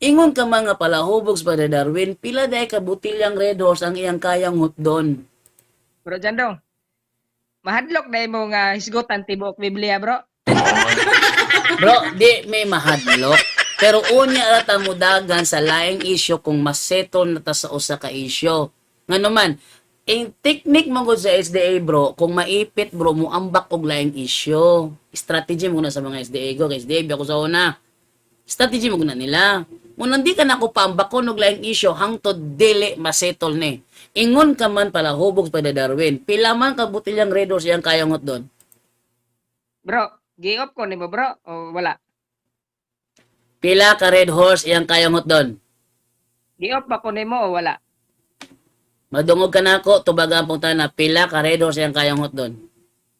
Ingon ka mga palahubog sa Padre Darwin, pila day ka butilyang Red Horse ang iyang kayang hot doon. Bro Jandong. Mahadlok na mo nga hisgotan tibuok Biblia bro. Bro, di may mahadlok. Pero unya rata mo dagan sa laing isyo kung masettle na ta sa usa ka isyo. Nga naman, ang technique mo sa SDA bro, kung maipit bro, mo ambak og laing isyo. Strategy mo na sa mga SDA ko, kay SDA ako sa una. Strategy mo na nila. Muna di ka na ko paambak ko og laing isyo hangtod dili masettle ni. Ingon ka man pala hubog pa Darwin. Pila man ka butilyang Red Horse yang kayangot doon. Bro, gi-off ko nimo bro o wala? Pila ka Red Horse yang kayangot doon. Gi-off ba ko nimo o wala? Madungog ka na ako, tubaga ang punta na pila ka Red Horse yang kayangot doon.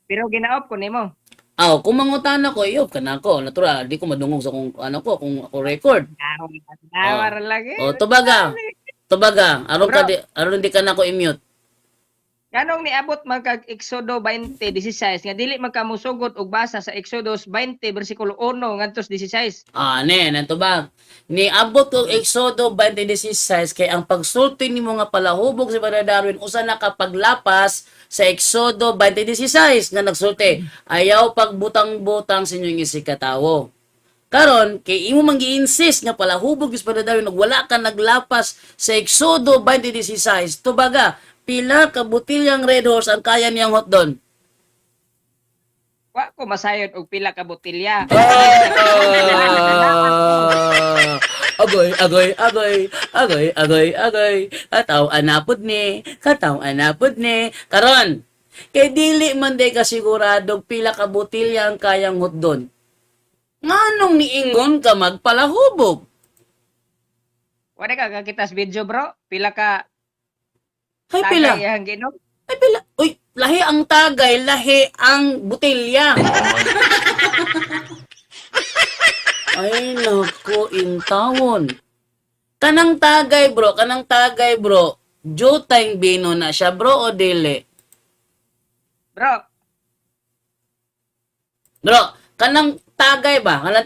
Pero gina-off ko nimo. Kung mangutan ako, iyop ka na ako. Natural, di ko madungog sa kung kung ako record. Awar lagi. Tubaga, Bro. aron di ka na ako i-mute. Kanong niabot man kag Exodo 20:16 nga dili man ka musugod og basa sa Exodus 20 bersikulo 1 ngantos 16. Tubag. Niabot ko Exodo 20:16 kay ang pagsulti nimo nga palahubog si Padre Darwin usa na kapaglapas sa Exodo 20:16 nga nagsulti, ayaw pagbutang-butang sa inyong isikatawo. Karon kay imo man gi-insist nga palahubog si Padre Darwin ug wala ka naglapas sa Exodo 20:16, tubaga pila ka butilyang Red Horse ang kaya niyang hot doon? Wa ko masayod og pila ka botilya. Agoy. Kataw anapod ni. Karon, kay dili man day ka sigurado pila ka botilya ang kayang hot doon. Nganong niingon ka magpalahubog? Wala ka kakita sa video, bro. Pila ka Ay, pila. tagay ang ginom. Ay, pila. Uy, lahi ang tagay, lahi ang butilya. Ay, naku, intawon. Kanang tagay, bro. Jutang bino na siya, bro, o dili? Bro, Bro, kanang tagay ba? Kanang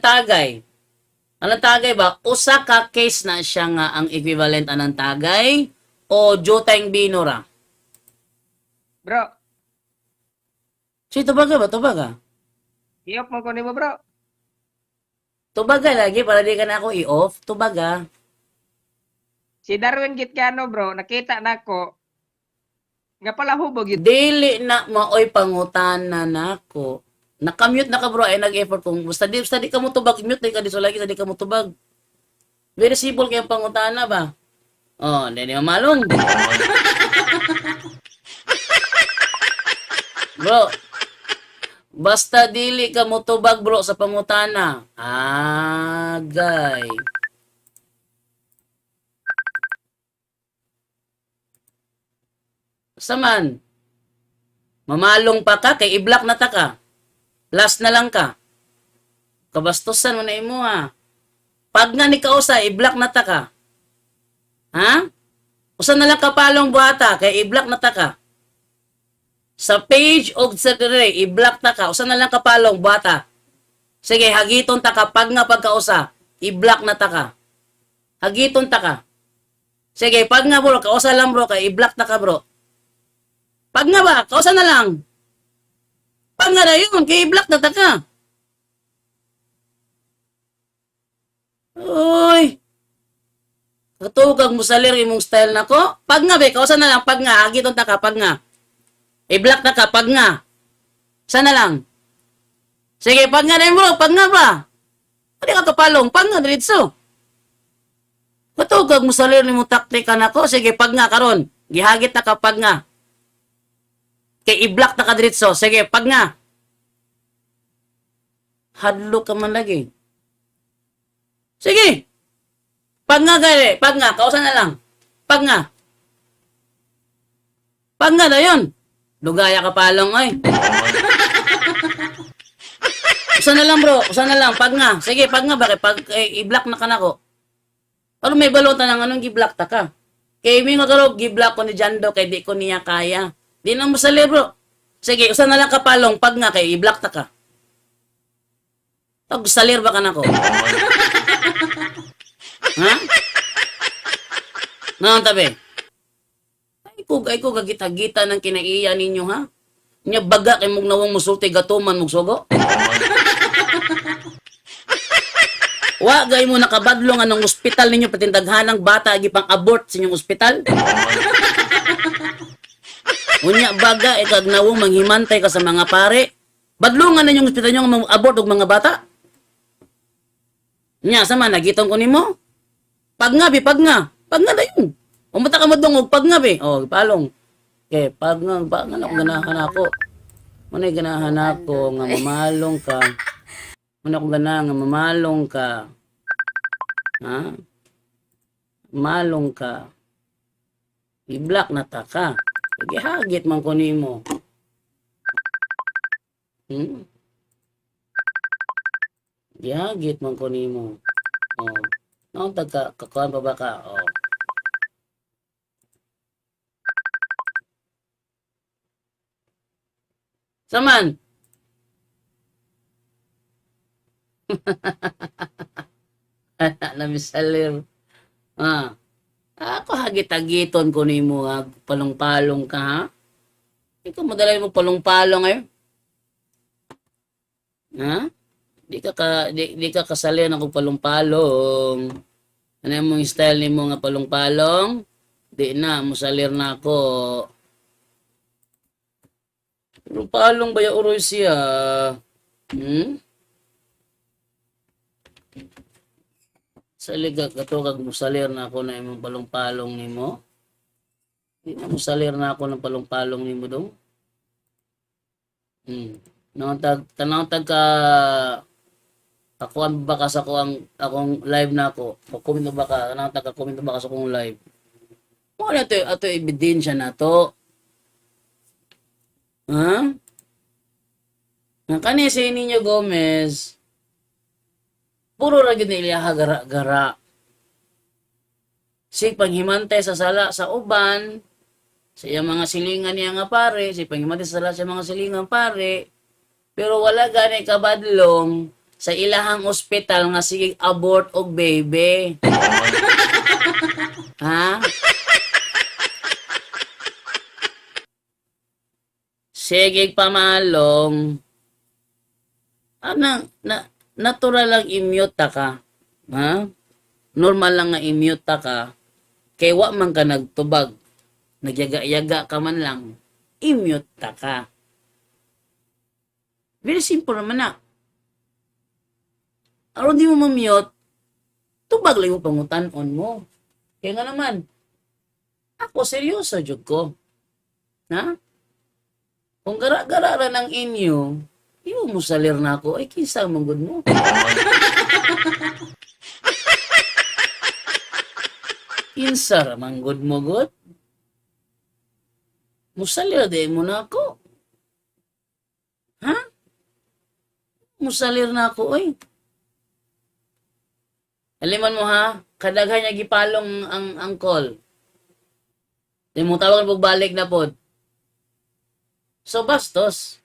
tagay ba? Usa ka case na siya nga ang equivalent anang tagay o jutang bino ra? bro. Si tubaga ba? Tubaga? Iyok mo ko nimo, bro. Tubaga lagi para di ka na ako i-off. Tubaga. Si Darwin Gitcano, bro, nakita nako nga pala hubog yun. Dili na maoy pangutana nako. Nakamute na ka bro ay nag-effort kung basta di ka mo tubag mute di ka di so lagi sa di ka mo tubag. Very simple kay pangutana ba? Oh, hindi malong. Bro, basta dili ka mo tubag bro sa pangutana. Agay. Saman, mamalong pa ka, kay i-block na ta ka. Last na lang ka. Kabastusan mo na imo ha. Pag nga ni kausa, i-block na ta ka. Ha? Usa na lang kapalong buhata, kay i-block na ta ka. Sa page of Saturday, i-block ta ka. Usa na lang kapalong buhata. Sige, hagiton ta ka. Pag nga pagkausa, i-block na ta ka. Hagiton ta ka. Sige, pag nga bro, kausa lang bro, kay i-block ta ka bro. Pag nga ba, kausa na lang. Pag nga na yun, kay i-block na ta ka. Uy. Katugag mo sa imong style na ko. Pag nga be, kausa na lang, pag nga, hagiton ta ka, pag nga. I-block na ka, pag nga. Sana lang. Sige, pag nga na yun bro, pag nga ba? Pwede ka kapalong, pag nga, diritso. Katugag mo sa imong taktika na ko. Sige, pag nga, karon. Gihagit na ka, pag nga. Kay i-block na ka diritso. Sige, pag nga. Hadlo ka man lagi. Sige. Pag nga gali, pag nga, kausan na lang. Pag nga. Pag nga na yun. Lugaya ka palong, ay. Usa na lang bro, usa na lang, pag nga. Sige, pag nga, bakit? Pag i-block na ka na ko. Pero may balota ng anong gi-block ta ka. Kay may magaro, gi-block ko ni Jando, kay di ko niya kaya. Di na mo sa libro. Sige, usa na lang kapalong, pag nga, kay i-block ta ka. Tag salir ba ka na ko? Ha? Naon tabi? Ay ko gagita-gita ng kinaiya ninyo ha? Nya baga kay mong nawang musulti gatuman mong sugo? Wa gay mo nakabadlo nga ng ospital ninyo patindaghanang bata agi pang abort sa inyong ospital? Unya baga kag nawong manghimantay ka sa mga pare. Badlungan na yung ospital nyo nga abort og mga bata. Nya sama nagitong ko nimo? Pag nga bi, pag nga na yun. Umata ka mo dong og pag nga bi. Oh, palong. Okay, pag nga ako ganahan ako. Manay ganahan ako nga mamalong ka. Muna akong ganahan nga mamalong ka. Ha? Malong ka. I-block na ta ka. Hagit man ko nimo. Gihagit man ko nimo. Oh. Naon tagka kakuan pa ba ka? Oh. Saman. Namisalir. Ah. Ako hagit-hagiton ko nimo nga palong-palong ka ha? Ikaw madalay mo palong-palong ngayon. Ha? Di ka kasali na kung palong-palong. Ano yung style ni mo nga palong-palong? Di na, musalir na ako. Palong ba yung uroy siya? Saliga katugag musalir na ako na yung palong-palong ni mo? Di na musalir na ako ng palong-palong ni mo dong? Tanawag tag ka Ako ba ka sa akong live na ako? Comment ba ka? Anong taga-comment ba ka sa akong live? Mo na to, ato ebidensya na to. Ha? Ang kani sa ninyo Gomez, puro ra gyud nila gara-gara. Si panghimantay sa sala sa uban, sa iyang mga silingan niya nga pare, si panghimantay sa sala sa mga silingan pare, pero wala gani kabadlong sa ilahang ospital nga sige abort og baby. Ha? Sige pamalong. Natural lang i-mute ta ka. Ha? Normal lang nga i-mute ta ka. Kay wa man ka nagtubag. Nagyaga-yaga ka man lang. I-mute ta ka. Very simple naman na. Aron di mo ma-mute, tubag lang yung pangutanon mo. Kaya nga naman, ako seryoso jud ko. Ha? Kung gara-gara ra ng inyo, imo mo salir na ako, ay kinsa manggod mo. Kinsa ra manggod mo god? Musalir de mo na ako. Ha? Musalir na ako, oy. Aliman mo ha, kadaghan niya gipalong ang call. Di mo tawag balik na pod. So bastos.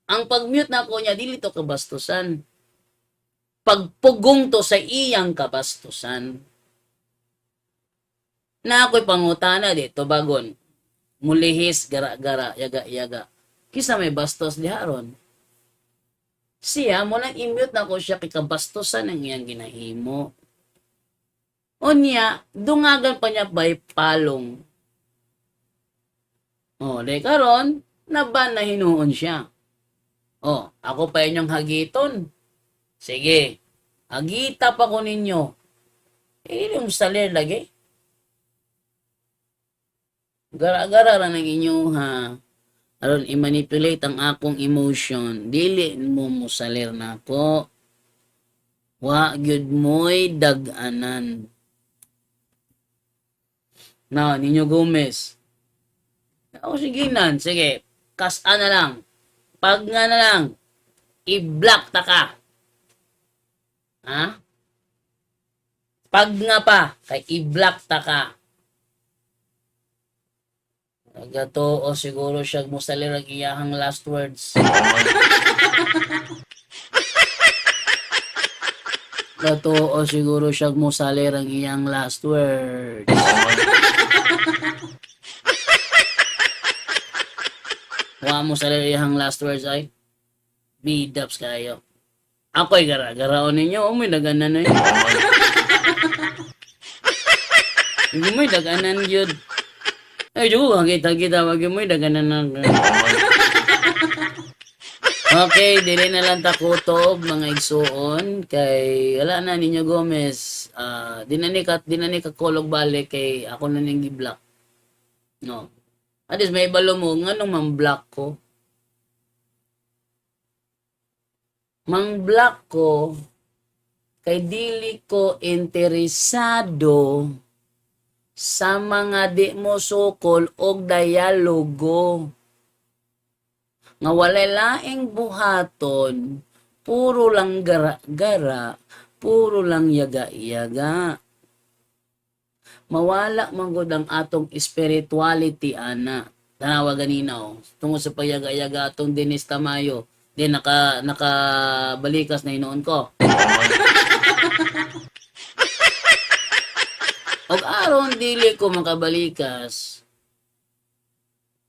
Ang pag-mute na ko niya, dili to kabastusan. Pagpugong to sa iyang kabastusan. Na ako'y pangutana dito bagon. Mulihis, gara-gara, yaga-yaga. Kisa may bastos diharon. Siya, mo lang i-mute na ko siya kay kabastusan ng iyang ginahimo. O niya, dungagan pa niya by palong. O, de karon, naban na hinuon siya. O, ako pa inyong hagiton. Sige, hagita pa ko ninyo. Yung salir lagi. Gara-gara ra ng inyo ha. Aron i-manipulate ang akong emotion. Dili mo musalir na ako. Wa gyud mo'y dag-anan. Na, Ninyo Gomez. O sige nan, sige. Kas-a na lang. Pag nga na lang, i-block ta ka. Ha? Pag nga pa, kay i-block ta ka. Nagato o siguro siya musalir ang iyahang last words. Gato o siguro siya musalir ang iyang last words. Wa mo sa iyang last words ay B-dubs kayo. Ako'y gara-garaon ninyo. O may daganan na yun. Hindi mo'y daganan yun. Ay, diyo, kita-kita. Wag mo'y daganan na. Okay, dili na lang takutob mga igsuon. Kay, wala na Ninyo Gomez. Di na ni kakulog balik kay ako na ning gi-block. No. At least may balo mo, nga nung mang-block ko. Mang-block ko, kay dili ko interesado sa mga di mo sukol og dialogo. Nga walay laing buhaton, puro lang gara-gara, puro lang yaga-yaga. Mawala manggod ang atong spirituality ana. Tanawa ganina tungod sa payaga-yaga atong Dennis Tamayo. Di nakabalikas na hinoon ko. Og aron dili ko makabalikas.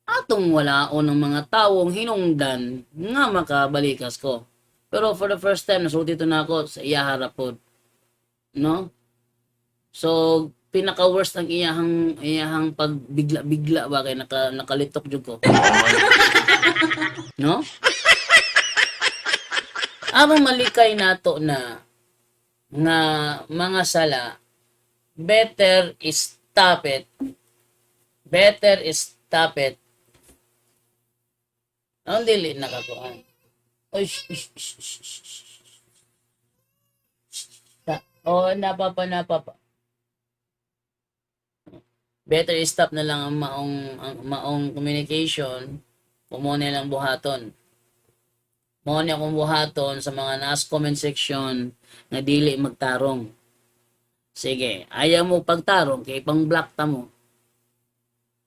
Atong walaon ng mga tawong hinungdan nga makabalikas ko. Pero for the first time nasulti to na ako sa iya harapod. No? So pinaka-worst ang iyahang pagbigla-bigla ba kay nakalitok jud ko. No? Aron malikay nato na nga mga sala, better stop it. Better stop it. Ang dili nakakuan. Oy, Oo, napapa. Better stop na lang ang maong communication. Kung mo nilang buhaton. Mo niya kung buhaton sa mga nasa comment section nga dili magtarong. Sige, ayaw mo pagtarong kay pang-block ta mo.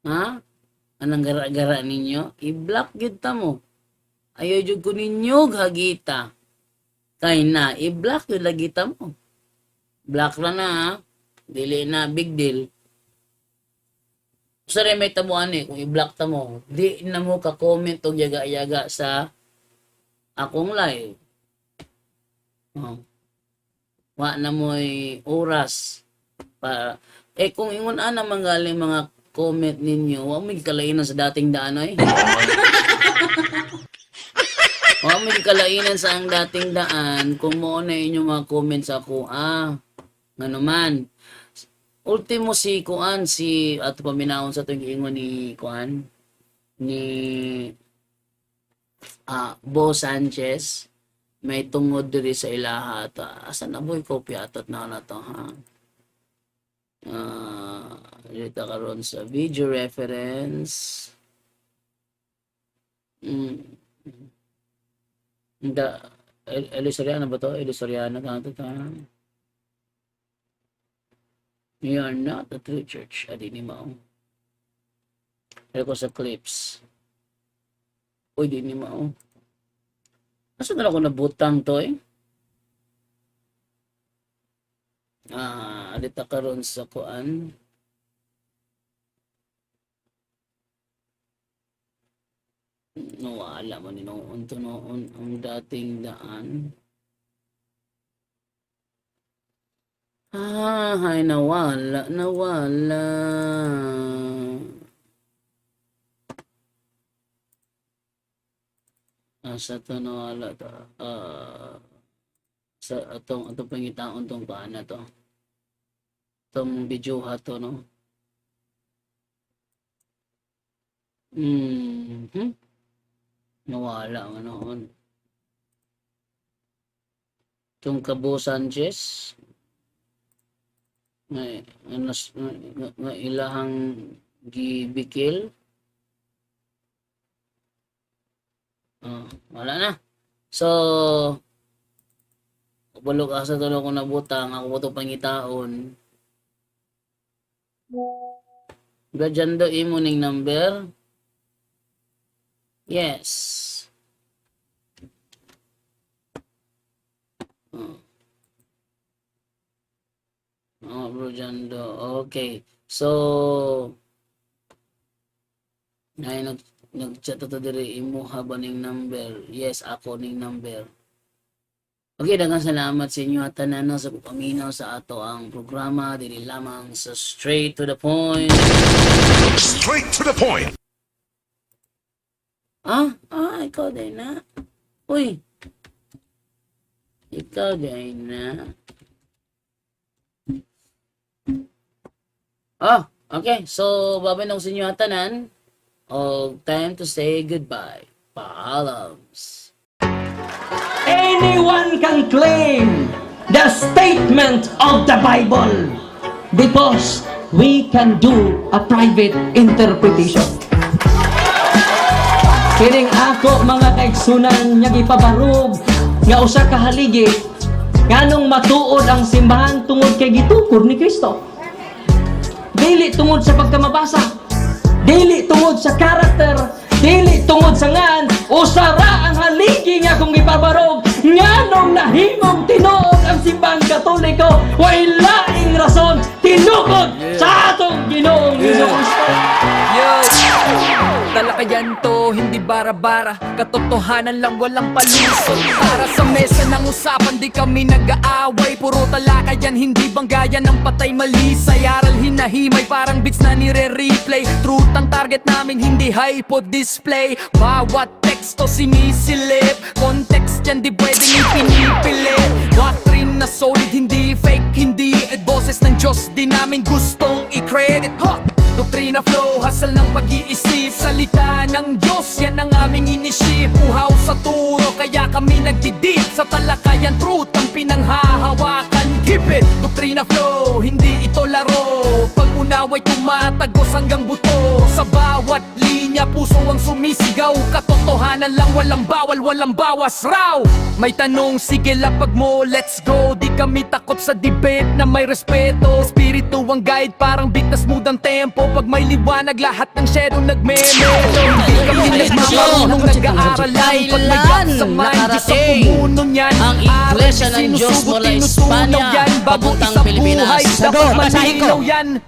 Ha? Anong gara-gara ninyo? I-block gid ta mo. Ayaw jud ko ninyo hagita. Kay na, i-block yun lagi ta mo. Block na na, ha? Dili na, big deal. Sa may tabuan kung i-block ta mo, di na mo ka-comment o yaga-yaga sa akong live. Oh. Wa na mo'y oras. Para, kung ingon ana manggaling mga comment ninyo, wa may kalainan sa dating daan ay. Wa may kalainan sa ang dating daan kung mo na inyong mga comments ako. Nga naman. Ultimo si Kuan, si ato paminahon sa itong ingon ni Kuan, ni Bo Sanchez, may tungod diri sa ilaha ata. Asa na boy kopya atat na to ha. Dito karon sa video reference. Elisoriana ba to? Elisoriana ka ito. We are not a true church. Adi ni Mao. Pero ko sa clips. Uy, di ni Mao. Asa na ako nabutang to alita karon sa kuan. Wala man ni noon to noon ang dating daan. Hay nawala. Asa to nawala to? Sa atong pangitaon tong paana to. Tong video ha to no. Nawala nga noon. Tong Cabo Sanchez. Nga ilahang gibikil. Wala na. So, balog asa to ko nabutang, ako po ito pangitaon. Gadyan do imo ning number. Yes. Bro Jando. Okay. So, nag-chat to diri imo haba ning number. Yes, ako ning number. Okay, daghang salamat sa inyo at tanan sa paminaw sa ato ang programa dili lamang sa Straight to the Point. Straight to the point. Ikaw din na. Uy. Ikaw din na. Okay. So, babay sa inyo at tanan. Time to say goodbye. Paalams. Anyone can claim the statement of the Bible because we can do a private interpretation. Kining ako mga kaigsunan nga gipabarog nga usa ka haligi nganong matuod ang simbahan tungod kay gitukod ni Kristo. Dili tungod sa pagkamabasa, dili tungod sa karakter, dili tungod sa ngan, usara ang haligi nga kung gipabarog nganong nahimong tinuod ang simbahan Katoliko way laing rason tinukod sa atong Ginoong Hesus-Kristo. Talakayan to, hindi bara-bara, katotohanan lang walang palusot. Para sa mesa ng usapan, di kami nag-aaway. Puro talakayan, hindi banggayan ng patay malisay. Aral hinahimay, parang beats na nire-replay. Truth ang target namin, hindi hypo display. Bawat teksto sinisilip, context yan di pwedeng ipinipilit. Doctrine na solid, hindi fake, hindi boses ng Diyos, di namin gustong i-credit. Doktrina flow, hasal ng pag-iisip. Salita ng Diyos, yan ang aming inisip. Uhaw sa turo, kaya kami nagdidip. Sa talakayan, truth ang pinanghahawakan. Keep Keep it, Doktrina Flow, hindi ito laro. Pag-unaway tumatagos hanggang buto. Sa bawat linya, puso ang sumisigaw. Katotohanan lang, walang bawal, walang bawas raw. May tanong, sige lapag mo, let's go. Di kami takot sa debate na may respeto. Espiritu ang guide, parang beat na smooth ang tempo. Pag may liwanag, lahat ng shadow nagme-melo. Hindi kami nagmamarunong, nag-aaral lang. Pag may gap sa mind, Diyos ang pumuno niyan. ang Iglesia ng Diyos mula Espanya papuntang Pilipinas. Dapat malinaw yan.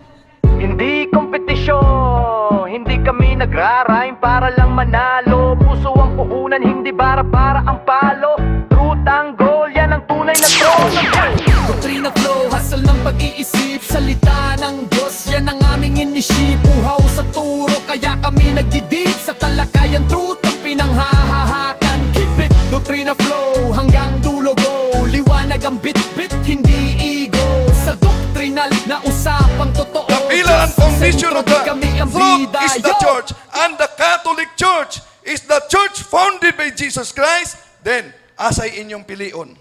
Hindi kompetisyon, hindi kami nagra-rhyme para lang manalo. Puso ang puhunan, hindi para ang palo. Truth ang goal, yan ang tunay na trono. Doktrina Flow, hustle ng pag-iisip. Salita ng Diyos, yan ang aming inisip. Uhaw sa turo, kaya kami nagdidip. Sa talakayan, truth ang pinanghahahakan. Keep it, Doktrina Flow, hanggang dulo go. Liwanag ang bit-bit, hindi ego. Sa doktrinal na usapang totoo. The pillar and foundation of the Kami ang flock bida, is the yo! church, and the Catholic Church is the church founded by Jesus Christ. Then, asay inyong pilion.